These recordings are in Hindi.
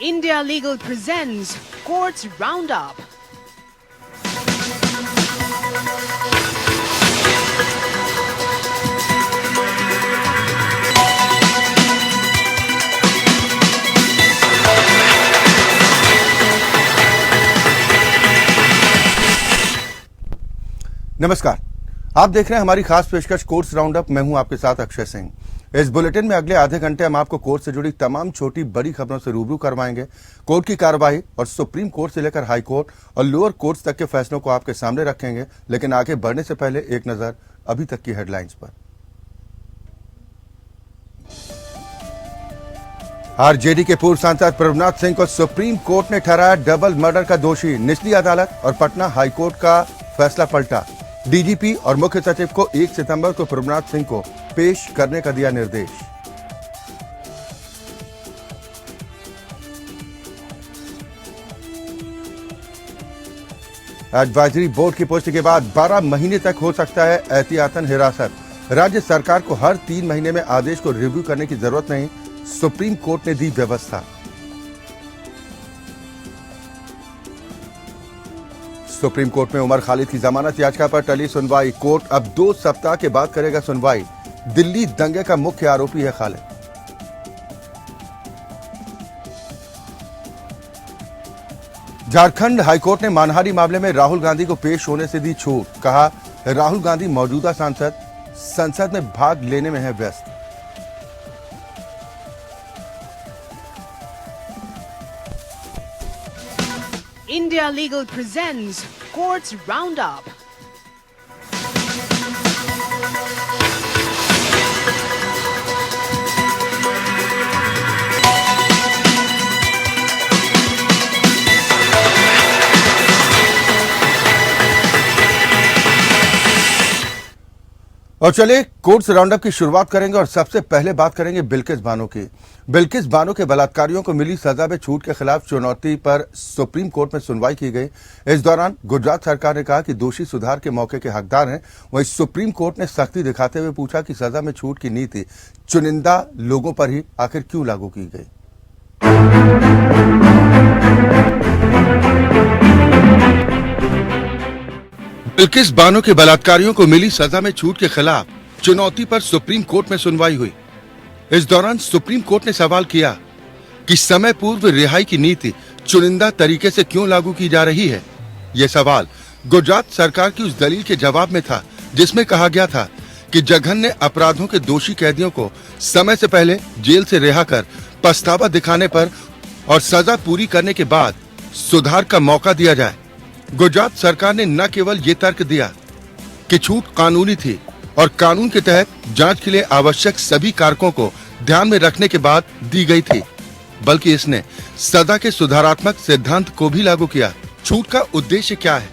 India Legal presents Courts Roundup. नमस्कार, आप देख रहे हैं हमारी खास पेशकश कोर्ट्स राउंडअप। मैं हूं आपके साथ अक्षय सिंह। इस बुलेटिन में अगले आधे घंटे हम आपको कोर्ट से जुड़ी तमाम छोटी बड़ी खबरों से रूबरू करवाएंगे। कोर्ट की कार्रवाई और सुप्रीम कोर्ट से लेकर हाई कोर्ट और लोअर कोर्ट्स तक के फैसलों को आपके सामने रखेंगे। लेकिन आगे बढ़ने से पहले एक नजर अभी तक की हेडलाइंस पर। आरजेडी के पूर्व सांसद प्रभुनाथ सिंह को सुप्रीम कोर्ट ने ठहराया डबल मर्डर का दोषी। निचली अदालत और पटना हाईकोर्ट का फैसला पलटा। डीजीपी और मुख्य सचिव को 1 सितंबर को प्रभुनाथ सिंह को पेश करने का दिया निर्देश। एडवाइजरी बोर्ड की पुष्टि के बाद 12 महीने तक हो सकता है एहतियातन हिरासत। राज्य सरकार को हर 3 महीने में आदेश को रिव्यू करने की जरूरत नहीं, सुप्रीम कोर्ट ने दी व्यवस्था। सुप्रीम कोर्ट में उमर खालिद की जमानत याचिका पर टली सुनवाई। कोर्ट अब 2 सप्ताह के बाद करेगा सुनवाई। दिल्ली दंगे का मुख्य आरोपी है खालिद। झारखंड हाईकोर्ट ने मानहानि मामले में राहुल गांधी को पेश होने से दी छूट। कहा, राहुल गांधी मौजूदा सांसद संसद में भाग लेने में है व्यस्त। India Legal presents Courts Roundup. और चलिए कोर्ट्स राउंडअप की शुरुआत करेंगे और सबसे पहले बात करेंगे बिल्किस बानो की। बिल्किस बानो के बलात्कारियों को मिली सजा में छूट के खिलाफ चुनौती पर सुप्रीम कोर्ट में सुनवाई की गई। इस दौरान गुजरात सरकार ने कहा कि दोषी सुधार के मौके के हकदार हैं। वहीं सुप्रीम कोर्ट ने सख्ती दिखाते हुए पूछा कि सजा में छूट की नीति चुनिंदा लोगों पर ही आखिर क्यों लागू की गई। बिल्किस बानो के बलात्कारियों को मिली सजा में छूट के खिलाफ चुनौती पर सुप्रीम कोर्ट में सुनवाई हुई। इस दौरान सुप्रीम कोर्ट ने सवाल किया कि समय पूर्व रिहाई की नीति चुनिंदा तरीके से क्यों लागू की जा रही है। यह सवाल गुजरात सरकार की उस दलील के जवाब में था जिसमें कहा गया था कि जघन्य अपराधों के दोषी कैदियों को समय से पहले जेल से रिहा कर पछतावा दिखाने पर और सजा पूरी करने के बाद सुधार का मौका दिया जाए। गुजरात सरकार ने न केवल ये तर्क दिया कि छूट कानूनी थी और कानून के तहत जांच के लिए आवश्यक सभी कारकों को ध्यान में रखने के बाद दी गई थी, बल्कि इसने सजा के सुधारात्मक सिद्धांत को भी लागू किया। छूट का उद्देश्य क्या है?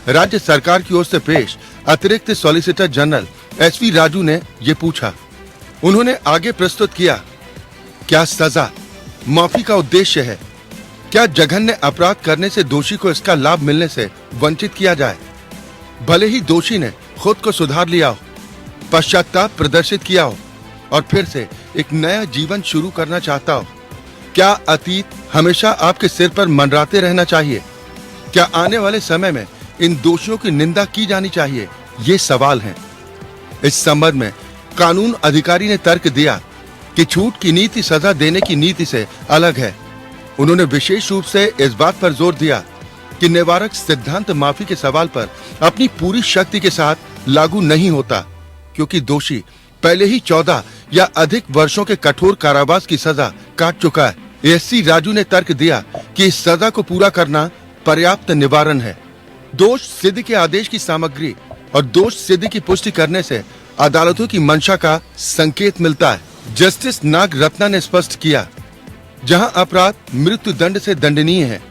राज्य सरकार की ओर से पेश अतिरिक्त सॉलिसिटर जनरल SV राजू ने ये पूछा। उन्होंने आगे प्रस्तुत किया, क्या सजा माफी का उद्देश्य है? क्या जघन्य अपराध करने से दोषी को इसका लाभ मिलने से वंचित किया जाए? भले ही दोषी ने खुद को सुधार लिया हो, पश्चाताप प्रदर्शित किया हो और फिर से एक नया जीवन शुरू करना चाहता हो, क्या अतीत हमेशा आपके सिर पर मंडराते रहना चाहिए? क्या आने वाले समय में इन दोषियों की निंदा की जानी चाहिए? ये सवाल हैं। इस संबंध में कानून अधिकारी ने तर्क दिया कि छूट की नीति सजा देने की नीति से अलग है। उन्होंने विशेष रूप से इस बात पर जोर दिया कि निवारक सिद्धांत माफी के सवाल पर अपनी पूरी शक्ति के साथ लागू नहीं होता, क्योंकि दोषी पहले ही 14 या अधिक वर्षों के कठोर कारावास की सजा काट चुका है। SV राजू ने तर्क दिया कि इस सजा को पूरा करना पर्याप्त निवारण है। दोष सिद्ध के आदेश की सामग्री और दोष सिद्ध की पुष्टि करने से अदालतों की मंशा का संकेत मिलता है। जस्टिस नाग रत्ना ने स्पष्ट किया, जहां अपराध मृत्यु दंड से दंडनीय है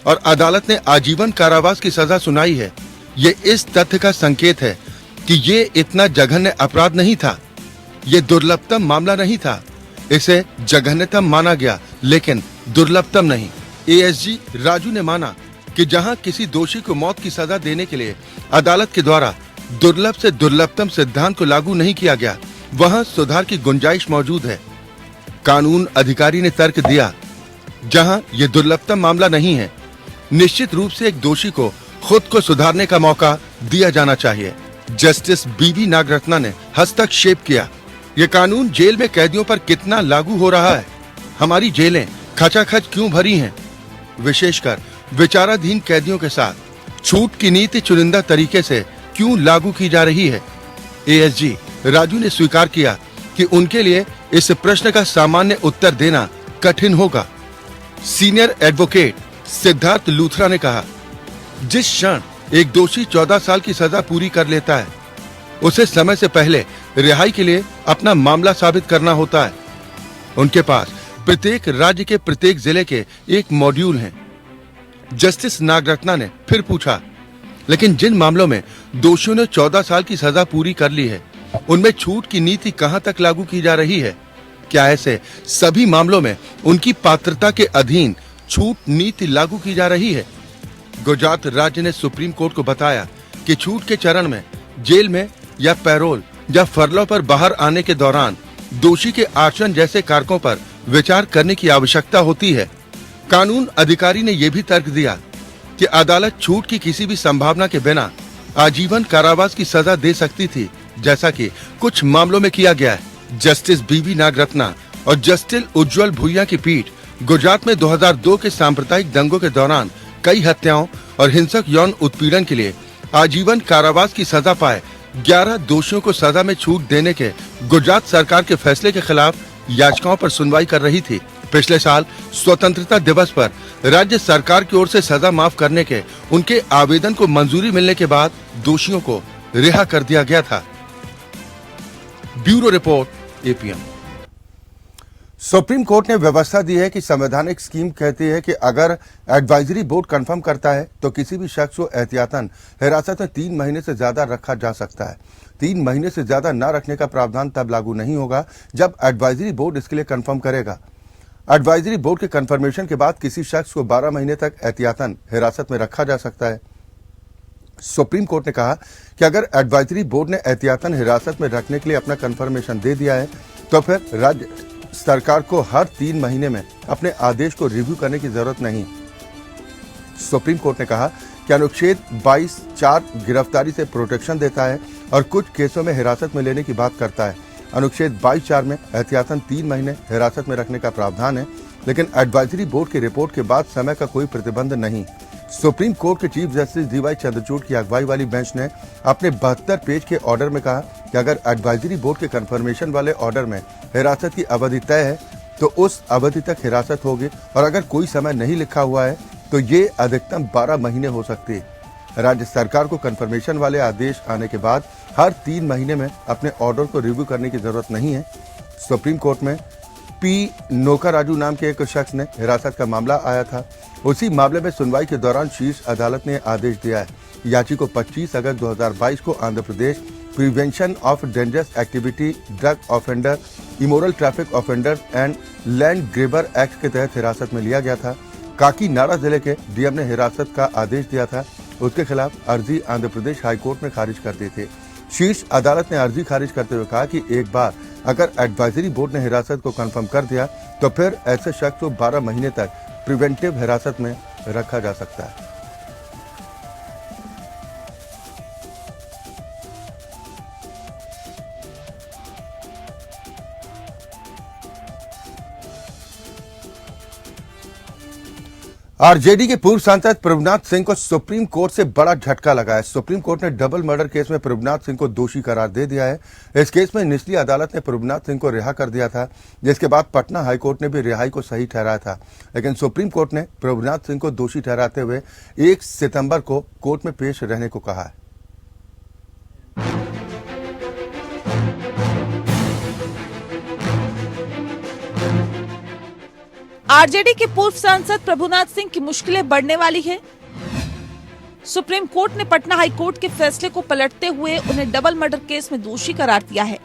और अदालत ने आजीवन कारावास की सजा सुनाई है, ये इस तथ्य का संकेत है कि ये इतना जघन्य अपराध नहीं था, ये दुर्लभतम मामला नहीं था। इसे जघन्यतम माना गया लेकिन दुर्लभतम नहीं। ASG राजू ने माना कि जहां किसी दोषी को मौत की सजा देने के लिए अदालत के द्वारा दुर्लभ से दुर्लभतम सिद्धांत को लागू नहीं किया गया, वहां सुधार की गुंजाइश मौजूद है। कानून अधिकारी ने तर्क दिया जहां ये दुर्लभतम मामला नहीं है। निश्चित रूप से एक दोषी को खुद को सुधारने का मौका दिया जाना चाहिए। जस्टिस बीवी नागरत्ना ने हस्तक्षेप किया, ये कानून जेल में कैदियों पर कितना लागू हो रहा है? हमारी जेलें खचाखच क्यों भरी हैं? विशेषकर विचाराधीन कैदियों के साथ छूट की नीति चुनिंदा तरीके से क्यों लागू की जा रही है? एएसजी राजू ने स्वीकार किया कि उनके लिए इस प्रश्न का सामान्य उत्तर देना कठिन होगा। सीनियर एडवोकेट सिद्धार्थ लूथरा ने कहा, जिस क्षण एक दोषी 14 साल की सजा पूरी कर लेता है, उसे समय से पहले रिहाई के लिए अपना मामला साबित करना होता है। उनके पास प्रत्येक राज्य के प्रत्येक जिले के एक मॉड्यूल हैं। जस्टिस नागरत्ना ने फिर पूछा, लेकिन जिन मामलों में दोषियों ने 14 साल की सजा पूरी कर ली है, उनमें छूट की नीति कहां तक लागू की जा रही है? क्या ऐसे सभी मामलों में उनकी पात्रता के अधीन छूट नीति लागू की जा रही है? गुजरात राज्य ने सुप्रीम कोर्ट को बताया कि छूट के चरण में जेल में या पैरोल या फरलो पर बाहर आने के दौरान दोषी के आचरण जैसे कारकों पर विचार करने की आवश्यकता होती है। कानून अधिकारी ने यह भी तर्क दिया कि अदालत छूट की किसी भी संभावना के बिना आजीवन कारावास की सजा दे सकती थी, जैसा कि कुछ मामलों में किया गया है। जस्टिस बीवी नागरत्ना और जस्टिस उज्जवल भुइया की पीठ गुजरात में 2002 के सांप्रदायिक दंगों के दौरान कई हत्याओं और हिंसक यौन उत्पीड़न के लिए आजीवन कारावास की सजा पाए 11 दोषियों को सजा में छूट देने के गुजरात सरकार के फैसले के खिलाफ याचिकाओं पर सुनवाई कर रही थी। पिछले साल स्वतंत्रता दिवस पर राज्य सरकार की ओर से सजा माफ करने के उनके आवेदन को मंजूरी मिलने के बाद दोषियों को रिहा कर दिया गया था। Bureau report, APM. Supreme court ने व्यवस्था दी है कि संवैधानिक स्कीम कहती है कि अगर एडवाइजरी बोर्ड कंफर्म करता है तो किसी भी शख्स को एहतियातन हिरासत में 3 महीने से ज्यादा रखा जा सकता है। 3 महीने से ज्यादा न रखने का प्रावधान तब लागू नहीं होगा जब एडवाइजरी बोर्ड इसके लिए कंफर्म करेगा। एडवाइजरी बोर्ड के कंफर्मेशन के बाद किसी शख्स को 12 महीने तक एहतियातन हिरासत में रखा जा सकता है। सुप्रीम कोर्ट ने कहा कि अगर एडवाइजरी बोर्ड ने एहतियातन हिरासत में रखने के लिए अपना कंफर्मेशन दे दिया है तो फिर राज्य सरकार को हर 3 महीने में अपने आदेश को रिव्यू करने की जरूरत नहीं। सुप्रीम कोर्ट ने कहा कि अनुच्छेद 22(4) गिरफ्तारी से प्रोटेक्शन देता है और कुछ केसों में हिरासत में लेने की बात करता है। अनुच्छेद 22(4) में एहतियातन 3 महीने हिरासत में रखने का प्रावधान है, लेकिन एडवाइजरी बोर्ड की रिपोर्ट के बाद समय का कोई प्रतिबंध नहीं। सुप्रीम कोर्ट के चीफ जस्टिस डीवाई चंद्रचूड़ की अगुवाई वाली बेंच ने अपने 72 पेज के ऑर्डर में कहा कि अगर एडवाइजरी बोर्ड के कंफर्मेशन वाले ऑर्डर में हिरासत की अवधि तय है तो उस अवधि तक हिरासत होगी, और अगर कोई समय नहीं लिखा हुआ है तो ये अधिकतम 12 महीने हो सकती है। राज्य सरकार को कंफर्मेशन वाले आदेश आने के बाद हर 3 महीने में अपने ऑर्डर को रिव्यू करने की जरूरत नहीं है। सुप्रीम कोर्ट में पी नोका राजू नाम के एक शख्स ने हिरासत का मामला आया था। उसी मामले में सुनवाई के दौरान शीर्ष अदालत ने आदेश दिया है। याची को 25 अगस्त 2022 को Andhra Pradesh prevention of dangerous activity, drug offender, immoral traffic offender and land grabber act के तहत हिरासत में लिया गया था। काकीनाडा जिले के डीएम ने हिरासत का आदेश दिया था। उसके खिलाफ अर्जी आंध्र प्रदेश हाईकोर्ट में खारिज कर दी थी। शीर्ष अदालत ने अर्जी खारिज करते हुए कहा कि एक बार अगर एडवाइजरी बोर्ड ने हिरासत को कंफर्म कर दिया तो फिर ऐसे शख्स को 12 महीने तक प्रिवेंटिव हिरासत में रखा जा सकता है। आरजेडी के पूर्व सांसद प्रभुनाथ सिंह को सुप्रीम कोर्ट से बड़ा झटका लगा है। सुप्रीम कोर्ट ने डबल मर्डर केस में प्रभुनाथ सिंह को दोषी करार दे दिया है। इस केस में निचली अदालत ने प्रभुनाथ सिंह को रिहा कर दिया था, जिसके बाद पटना हाईकोर्ट ने भी रिहाई को सही ठहराया था, लेकिन सुप्रीम कोर्ट ने प्रभुनाथ सिंह को दोषी ठहराते हुए 1 सितंबर को कोर्ट में पेश रहने को कहा है। आरजेडी के पूर्व सांसद प्रभुनाथ सिंह की मुश्किलें बढ़ने वाली है। सुप्रीम कोर्ट ने पटना हाई कोर्ट के फैसले को पलटते हुए उन्हें डबल मर्डर केस में दोषी करार दिया है।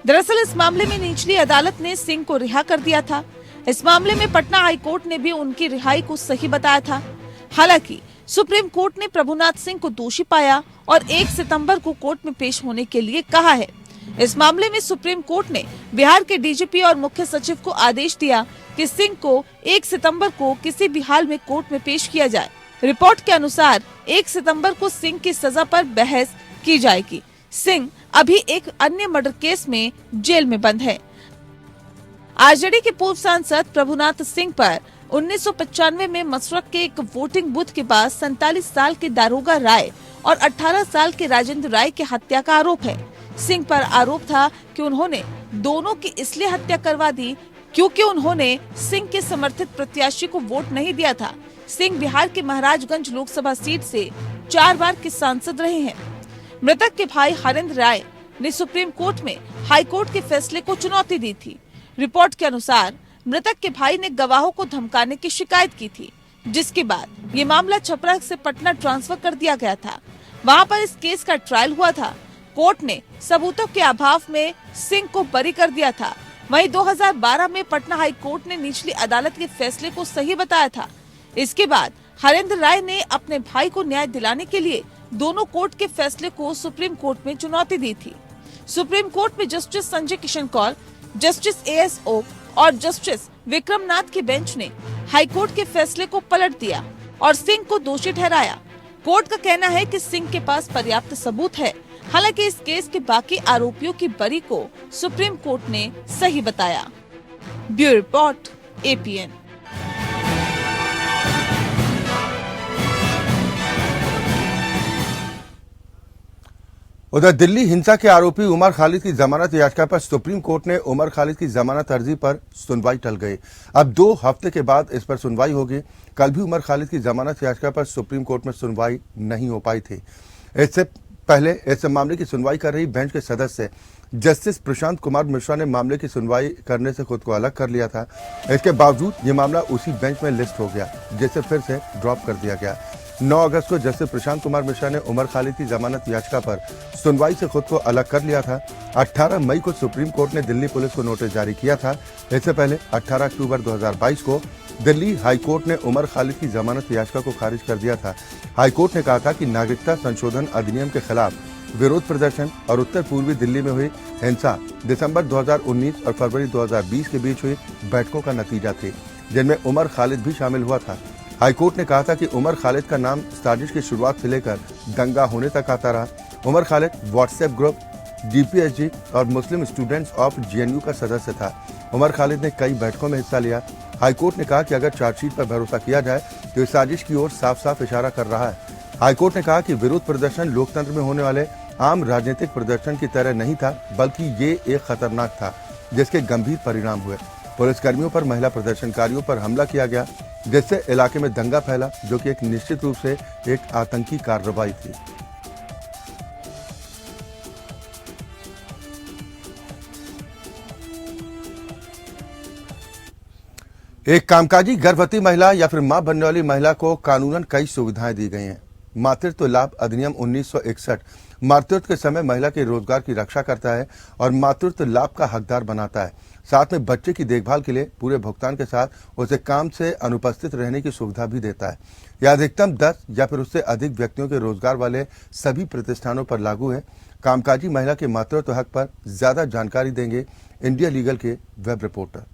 दरअसल इस मामले में निचली अदालत ने सिंह को रिहा कर दिया था। इस मामले में पटना हाई कोर्ट ने भी उनकी रिहाई को सही बताया था। हालांकि सुप्रीम कोर्ट ने प्रभुनाथ सिंह को दोषी पाया और 1 सितंबर को कोर्ट में पेश होने के लिए कहा है। इस मामले में सुप्रीम कोर्ट ने बिहार के डीजीपी और मुख्य सचिव को आदेश दिया कि सिंह को 1 सितंबर को किसी भी हाल में कोर्ट में पेश किया जाए। रिपोर्ट के अनुसार 1 सितंबर को सिंह की सजा पर बहस की जाएगी। सिंह अभी एक अन्य मर्डर केस में जेल में बंद है। आरजेडी के पूर्व सांसद प्रभुनाथ सिंह पर 1995 में मसरख के एक वोटिंग बूथ के पास 47 साल के दारोगा राय और 18 साल के राजेंद्र राय की हत्या का आरोप है। सिंह पर आरोप था कि उन्होंने दोनों की इसलिए हत्या करवा दी क्योंकि उन्होंने सिंह के समर्थित प्रत्याशी को वोट नहीं दिया था। सिंह बिहार के महाराजगंज लोकसभा सीट से 4 बार के सांसद रहे हैं। मृतक के भाई हरेंद्र राय ने सुप्रीम कोर्ट में हाई कोर्ट के फैसले को चुनौती दी थी। रिपोर्ट के अनुसार मृतक के भाई ने गवाहों को धमकाने की शिकायत की थी, जिसके बाद ये मामला छपरा से पटना ट्रांसफर कर दिया गया था। वहां पर इस केस का ट्रायल हुआ था। कोर्ट ने सबूतों के अभाव में सिंह को बरी कर दिया था। वहीं 2012 में पटना हाई कोर्ट ने निचली अदालत के फैसले को सही बताया था। इसके बाद हरेंद्र राय ने अपने भाई को न्याय दिलाने के लिए दोनों कोर्ट के फैसले को सुप्रीम कोर्ट में चुनौती दी थी। सुप्रीम कोर्ट में justice Sanjay Kishan Kaul, justice AS Oka और जस्टिस विक्रम नाथ की बेंच ने हाई कोर्ट के फैसले को पलट दिया और सिंह को दोषी ठहराया। कोर्ट का कहना है कि सिंह के पास पर्याप्त सबूत है। हालांकि इस केस के बाकी आरोपियों की बरी को सुप्रीम कोर्ट ने सही बताया। Bureau report, APN। उधर दिल्ली हिंसा के आरोपी उमर खालिद की जमानत याचिका पर सुप्रीम कोर्ट ने उमर खालिद की जमानत अर्जी पर सुनवाई टल गई। अब 2 हफ्ते के बाद इस पर सुनवाई होगी। कल भी उमर खालिद की जमानत याचिका पर सुप्रीम कोर्ट में सुनवाई नहीं हो पाई थी। इससे पहले इस मामले की सुनवाई कर रही बेंच के सदस्य जस्टिस प्रशांत कुमार मिश्रा ने मामले की सुनवाई करने से खुद को अलग कर लिया था। इसके बावजूद ये मामला उसी बेंच में लिस्ट हो गया, जिसे फिर से ड्रॉप कर दिया गया। 9 अगस्त को जस्टिस प्रशांत कुमार मिश्रा ने उमर खालिद की जमानत याचिका पर सुनवाई से खुद को अलग कर लिया था। 18 मई को सुप्रीम कोर्ट ने दिल्ली पुलिस को नोटिस जारी किया था। इससे पहले 18 अक्टूबर 2022 को दिल्ली हाई कोर्ट ने उमर खालिद की जमानत याचिका को खारिज कर दिया था। हाई कोर्ट ने कहा था कि नागरिकता संशोधन अधिनियम के खिलाफ विरोध प्रदर्शन और उत्तर पूर्वी दिल्ली में हुई हिंसा दिसंबर 2019 और फरवरी 2020 के बीच हुई बैठकों का नतीजा थे, जिनमें उमर खालिद भी शामिल हुआ था। हाईकोर्ट ने कहा था कि उमर खालिद का नाम साजिश की शुरुआत से लेकर दंगा होने तक आता रहा। Umar Khalid WhatsApp group DPSG और मुस्लिम स्टूडेंट्स ऑफ GNU का सदस्य था। उमर खालिद ने कई बैठकों में हिस्सा लिया। हाईकोर्ट ने कहा कि अगर चार्जशीट पर भरोसा किया जाए तो इस साजिश की ओर साफ साफ इशारा कर रहा है। हाईकोर्ट ने कहा कि विरोध प्रदर्शन लोकतंत्र में होने वाले आम राजनीतिक प्रदर्शन की तरह नहीं था, बल्कि ये एक खतरनाक था जिसके गंभीर परिणाम हुए। पुलिसकर्मियों पर महिला प्रदर्शनकारियों पर हमला किया गया, जिससे इलाके में दंगा फैला, जो कि एक निश्चित रूप से एक आतंकी कार्रवाई थी। एक कामकाजी गर्भवती महिला या फिर मां बनने वाली महिला को कानूनन कई सुविधाएं दी गई हैं। मातृत्व लाभ अधिनियम 1961 मातृत्व के समय महिला के रोजगार की रक्षा करता है और मातृत्व लाभ का हकदार बनाता है। साथ में बच्चे की देखभाल के लिए पूरे भुगतान के साथ उसे काम से अनुपस्थित रहने की सुविधा भी देता है। यह अधिकतम 10 या फिर उससे अधिक व्यक्तियों के रोजगार वाले सभी प्रतिष्ठानों पर लागू है। कामकाजी महिला के मातृत्व हक पर ज्यादा जानकारी देंगे इंडिया लीगल के वेब रिपोर्टर।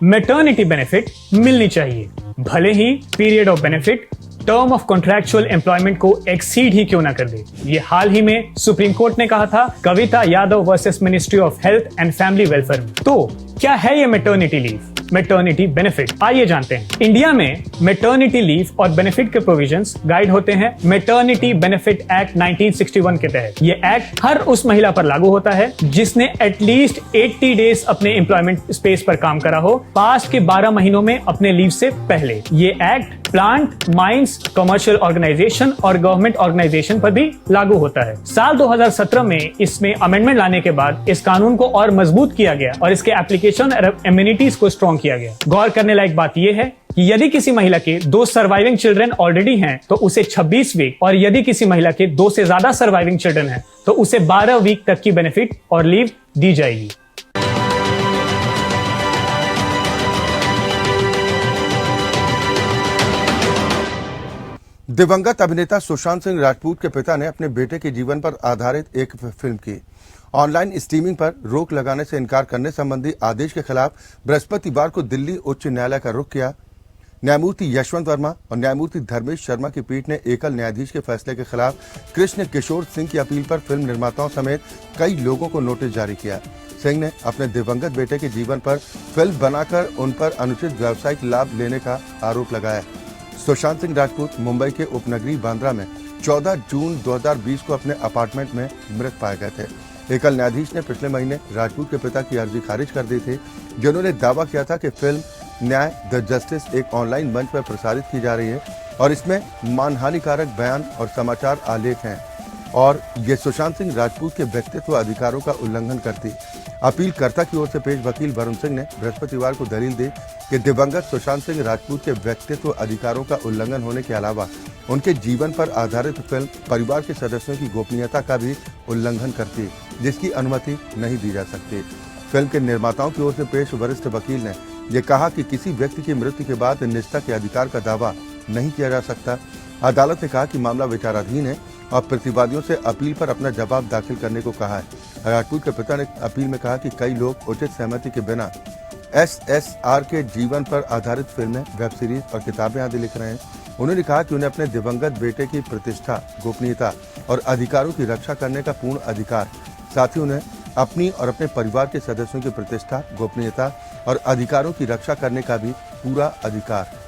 मैटरनिटी बेनिफिट मिलनी चाहिए, भले ही period of benefit term of contractual employment को एक्सीड ही क्यों ना कर दे। ये हाल ही में सुप्रीम कोर्ट ने कहा था Kavita Yadav versus ministry of health and family welfare में। तो क्या है ये मैटरनिटी लीव, मैटरनिटी बेनिफिट? आइए जानते हैं। इंडिया में मैटरनिटी लीव और बेनिफिट के प्रोविजंस गाइड होते हैं मैटरनिटी बेनिफिट एक्ट 1961 के तहत। ये एक्ट हर उस महिला पर लागू होता है जिसने एटलीस्ट 80 डेज अपने एम्प्लॉयमेंट स्पेस पर काम करा हो पास्ट के 12 महीनों में अपने लीव से पहले। ये act plant, mines, commercial organisation और गवर्नमेंट ऑर्गेनाइजेशन पर भी लागू होता है। साल 2017 में इसमें अमेंडमेंट लाने के बाद इस कानून को और मजबूत किया गया और इसके एप्लीकेशन और इम्यूनिटीज को स्ट्रॉन्ग किया गया। गौर करने लायक बात यह है कि यदि किसी महिला के 2 सर्वाइविंग चिल्ड्रन ऑलरेडी हैं तो उसे 26 वीक, और यदि किसी महिला के 2 से ज्यादा सर्वाइविंग चिल्ड्रन हैं तो उसे 12 वीक तक की बेनिफिट और लीव दी जाएगी। दिवंगत अभिनेता सुशांत सिंह राजपूत के पिता ने अपने बेटे के जीवन पर आधारित एक फिल्म की ऑनलाइन स्ट्रीमिंग पर रोक लगाने से इनकार करने संबंधी आदेश के खिलाफ बृहस्पतिवार को दिल्ली उच्च न्यायालय का रुख किया। न्यायमूर्ति यशवंत वर्मा और न्यायमूर्ति धर्मेश शर्मा की पीठ ने एकल न्यायाधीश के फैसले के खिलाफ कृष्ण किशोर सिंह की अपील पर फिल्म निर्माताओं समेत कई लोगों को नोटिस जारी किया। सिंह ने अपने दिवंगत बेटे के जीवन पर फिल्म बनाकर उन पर अनुचित व्यावसायिक लाभ लेने का आरोप लगाया। सुशांत सिंह राजपूत मुंबई के उपनगरीय बांद्रा में 14 जून 2020 को अपने अपार्टमेंट में मृत पाए गए थे। एकल न्यायाधीश ने पिछले महीने राजपूत के पिता की अर्जी खारिज कर दी थी, जिन्होंने दावा किया था कि फिल्म न्याय द जस्टिस एक ऑनलाइन मंच पर प्रसारित की जा रही है और इसमें मानहानिकारक बयान और समाचार आलेख हैं और ये सुशांत सिंह राजपूत के व्यक्तित्व अधिकारों का उल्लंघन करती। अपीलकर्ता की ओर से पेश वकील वरुण सिंह ने बृहस्पतिवार को दलील दी कि दिवंगत सुशांत सिंह राजपूत के व्यक्तित्व अधिकारों का उल्लंघन होने के अलावा उनके जीवन पर आधारित फिल्म परिवार के सदस्यों की गोपनीयता का भी उल्लंघन करती, जिसकी अनुमति नहीं दी जा सकती। फिल्म के निर्माताओं की ओर से पेश वरिष्ठ वकील ने यह कहा कि किसी व्यक्ति की मृत्यु के बाद निजता के अधिकार का दावा नहीं किया जा सकता। अदालत ने कहा कि मामला विचाराधीन है और प्रतिवादियों से अपील पर अपना जवाब दाखिल करने को कहा है। राजपूत के पिता ने अपील में कहा कि कई लोग उचित सहमति के बिना SSR के जीवन पर आधारित फिल्में, वेब सीरीज और किताबें आदि लिख रहे हैं। उन्होंने कहा कि उन्हें अपने दिवंगत बेटे की प्रतिष्ठा, गोपनीयता और अधिकारों की रक्षा करने का पूर्ण अधिकार, साथ ही उन्हें अपनी और अपने परिवार के सदस्यों की प्रतिष्ठा, गोपनीयता और अधिकारों की रक्षा करने का भी पूरा अधिकार।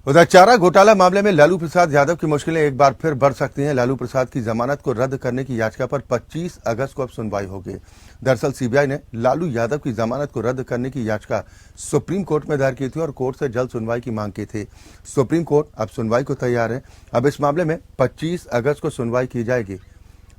उधर चारा घोटाला मामले में लालू प्रसाद यादव की मुश्किलें एक बार फिर बढ़ सकती हैं। लालू प्रसाद की जमानत को रद्द करने की याचिका पर 25 अगस्त को अब सुनवाई होगी। दरअसल सीबीआई ने लालू यादव की जमानत को रद्द करने की याचिका सुप्रीम कोर्ट में दायर की थी और कोर्ट से जल्द सुनवाई की मांग की थी। सुप्रीम कोर्ट अब सुनवाई को तैयार है। अब इस मामले में 25 अगस्त को सुनवाई की जाएगी।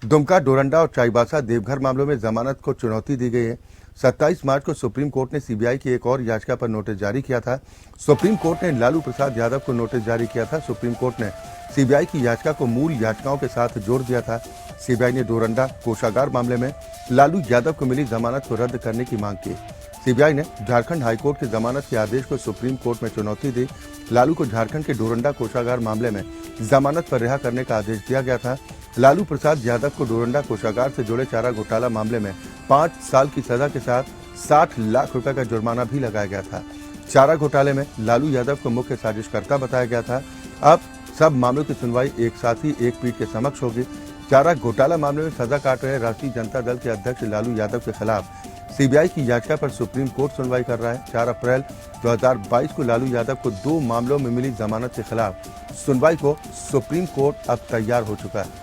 दुमका, डोरंडा और चाईबासा देवघर मामलों में जमानत को चुनौती दी गई है। 27 मार्च को सुप्रीम कोर्ट ने सीबीआई की एक और याचिका पर नोटिस जारी किया था। सुप्रीम कोर्ट ने लालू प्रसाद यादव को नोटिस जारी किया था। सुप्रीम कोर्ट ने सीबीआई की याचिका को मूल याचिकाओं के साथ जोड़ दिया था। सीबीआई ने डोरंडा कोषागार मामले में लालू यादव को मिली जमानत को रद्द करने की मांग की। सीबीआई ने झारखंड हाईकोर्ट के जमानत के आदेश को सुप्रीम कोर्ट में चुनौती दी। लालू को झारखंड के डोरंडा कोषागार मामले में जमानत पर रिहा करने का आदेश दिया गया था। लालू प्रसाद यादव को डोरंडा कोषागार से जुड़े चारा घोटाला मामले में 5 साल की सजा के साथ 60 लाख रुपए का जुर्माना भी लगाया गया था। चारा घोटाले में लालू यादव को मुख्य साजिशकर्ता बताया गया था। अब सब मामलों की सुनवाई एक साथ ही एक पीठ के समक्ष होगी। चारा घोटाला मामले में सजा काट रहे राष्ट्रीय जनता दल के अध्यक्ष लालू यादव के खिलाफ सीबीआई की याचिका पर सुप्रीम कोर्ट सुनवाई कर रहा है। 4 अप्रैल 2022 को लालू यादव को 2 मामलों में मिली जमानत के खिलाफ सुनवाई को सुप्रीम कोर्ट अब तैयार हो चुका है।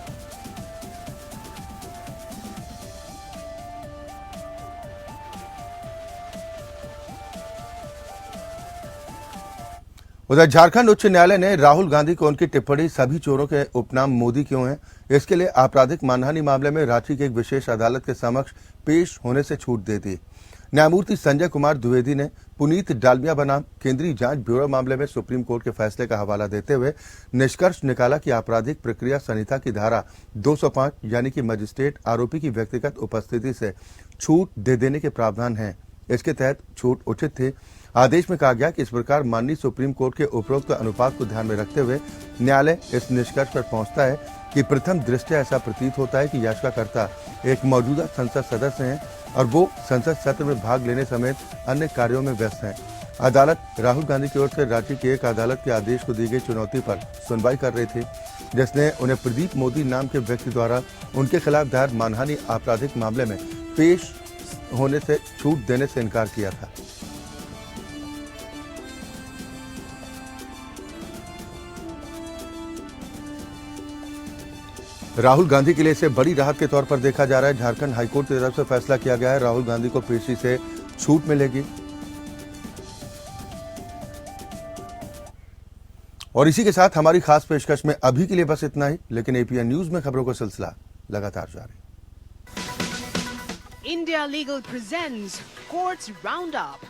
उधर झारखंड उच्च न्यायालय ने राहुल गांधी को उनकी टिप्पणी सभी चोरों के उपनाम मोदी क्यों हैं, इसके लिए आपराधिक मानहानि मामले में रांची की एक विशेष अदालत के समक्ष पेश होने से छूट दे दी। न्यायमूर्ति संजय कुमार द्विवेदी ने पुनीत डालमिया बनाम केंद्रीय जांच ब्यूरो मामले में सुप्रीम कोर्ट के फैसले का हवाला देते हुए निष्कर्ष निकाला कि आपराधिक प्रक्रिया संहिता की धारा 205 यानी कि मजिस्ट्रेट आरोपी की व्यक्तिगत उपस्थिति से छूट दे देने के प्रावधान हैं। इसके तहत छूट उचित थी। आदेश में कहा गया कि इस प्रकार माननीय सुप्रीम कोर्ट के उपरोक्त अनुपात को ध्यान में रखते हुए न्यायालय इस निष्कर्ष पर पहुंचता है कि प्रथम दृष्टया ऐसा प्रतीत होता है कि याचिकाकर्ता एक मौजूदा संसद सदस्य हैं और वो संसद सत्र में भाग लेने समेत अन्य कार्यों में व्यस्त हैं। अदालत राहुल गांधी की ओर से रांची की एक अदालत के आदेश को दी गई चुनौती पर सुनवाई कर रही थी, जिसने उन्हें प्रदीप मोदी नाम के व्यक्ति द्वारा उनके खिलाफ दायर मानहानि आपराधिक मामले में पेश होने से छूट देने से इनकार किया था। राहुल गांधी के लिए इसे बड़ी राहत के तौर पर देखा जा रहा है। झारखंड हाईकोर्ट की तरफ से फैसला किया गया है, राहुल गांधी को पेशी से छूट मिलेगी। और इसी के साथ हमारी खास पेशकश में अभी के लिए बस इतना ही, लेकिन एपीएन न्यूज में खबरों का सिलसिला लगातार जारी। India Legal presents Courts Roundup.